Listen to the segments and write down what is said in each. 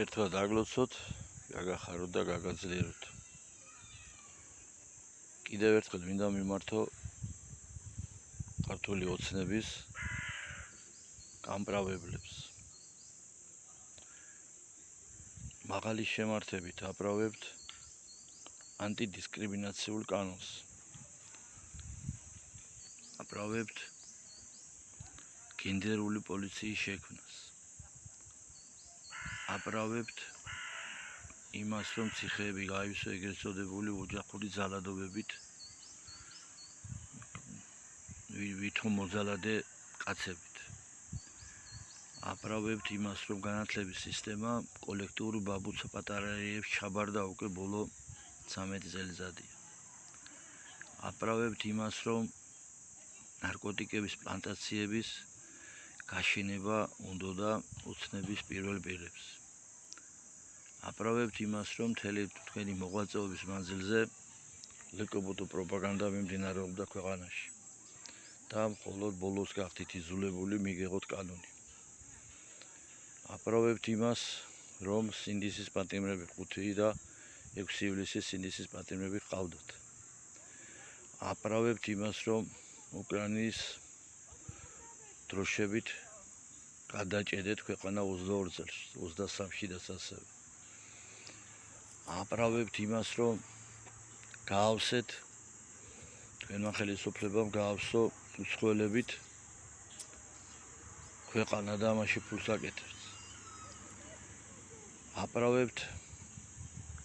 ერთმა დაგლოცოთ, გაგახაროთ და გაგაძლიეროთ. კიდევ ერთხელ მინდა მიმართო ქართული ოცნების გამправებლებს. მაღალი შემართებით აправებთ ანტიდისკრიმინაციულ კანონს. აправებთ გენდერული პოლიციის შექმნას. აправებთ იმას, რომ ციხეები გაივსო ეგრეთ წოდებული ოჯახური ძალადობებით ვითომ მოძალადე კაცებით. აправებთ იმას, რომ განათლების სისტემა კოლექტიურ ბაბუცა პატარაებს ჩაბარდა უკვე ბოლო 13 წელიწადია. აправებთ იმას, რომ ნარკოტიკების პლანტაციების გაშენება უნდოდა ოცნების პირველ პირებს. აправებთ იმას, რომ მთელი თქვენი მოღვაწეობის მანძილზე ლეკობოტო პროპაგანდა მიმდინარეობდა ქვეყანაში და მხოლოდ ბოლოს გახდით იზოლებული, მიგეღოთ კანონი. აправებთ იმას, რომ სინდისის პატიმრები 5 და 6 ივლისის სინდისის პატიმრები ყავდათ. აправებთ იმას, რომ უკრაინის დროშებით გადაჭედეთ ქვეყანა 22 წელს, 23-ში და ასევე. აправებთ იმას, რომ გაავსეთ თქვენმა ხელისუფლებამ გაავსო უცხოელებით ქვეყანა და ამაში ფულს აკეთებს. აправებთ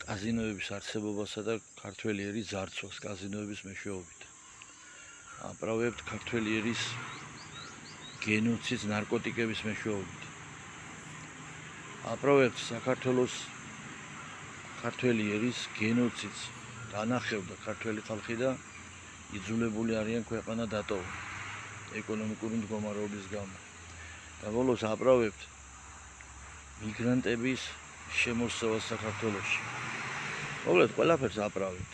კაზინოების არსებობასა და ქართველი ერის ძარცვას კაზინოების მეშვეობით. აправებთ ქართველი ერის გენოციდს ნარკოტიკების მეშვეობით. აправებთ საქართველოს ქართველი ერის გენოციდს განახევდა ქართველი ხალხი და იძულებული არიან ქვეყანა დატოვონ ეკონომიკური მდგომარეობის გამო. და ბოლოს აправებთ მიგრანტების შემოსევას საქართველოში. მოკლედ ყველაფერს აправებთ.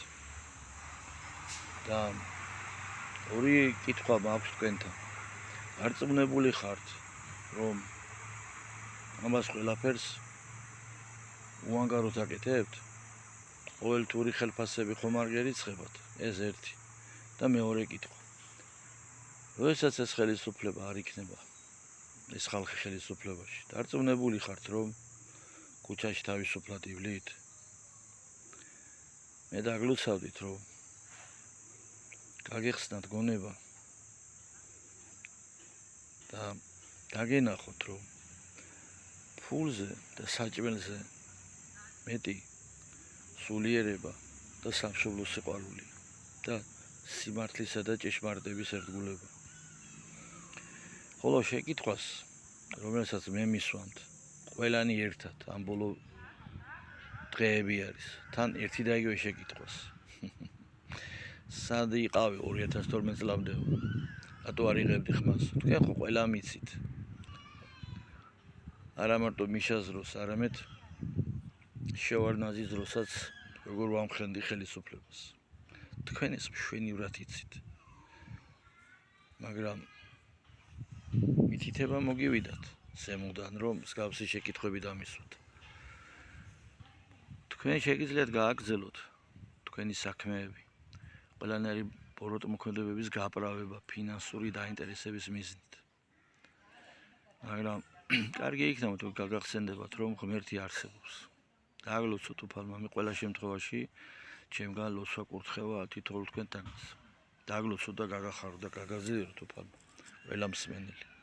და ორი კითხვა მაქვს თქვენთან. არწმუნებული ხართ, რომ ამას ყველაფერს უანგაროდ აკეთებთ? ყოველთვიური ხელფასები ხომ არ გერიცხებათ? ეს ერთი. და მეორე კითხვა. როდესაც ეს ხელისუფლება არ იქნება, ეს ხალხი ხელისუფლებაში, დარწმუნებული ხართ, რომ ქუჩაში თავისუფლად ივლით? მე დაგლოცავდით, რომ გაგეხსნათ გონება და დაგენახოთ, რომ ფულზე და საჭმელზე მეტი სულიერება და სამშობლოს სიყვარული და სიმართლისა და ჭეშმარიტების ერთგულება. ხოლო შეკითხვას, რომელსაც მე მისვამთ, ყველანი ერთად ამ ბოლო დღეები არის, თან ერთი და იგივე შეკითხვას. სად იყავი 2012 წლამდე? რატო არ იღებდი ხმას? თქვენ ხო ყველა მიცით. არა მარტო მიშას დროს, არამედ შევარდნაძის დროსაც როგორ ვამხენდი ხელისუფლებას. თქვენ ეს მშვენივრად იცით. მაგრამ მითითება მოგივიდათ ზემოდან, რომ მსგავსი შეკითხვები დამისვათ. თქვენ შეგიძლიათ გააგრძელოთ თქვენი საქმეები, ყველანაირი ბოროტმოქმედებების გაправება ფინანსური დაინტერესების მიზნით. მაგრამ კარგი იქნება თუ გაგახსენდებათ, რომ ღმერთი არსებობს. დააგლოცოთ უფალმა, მე ყველა შემთხვევაში ჩემგან ლოცვა კურთხევა თითოეულ თქვენთანაც. დააგლოცოთ და გაგახაროთ და გაგაძლიეროთ უფალმა, ყველა მსმენელი.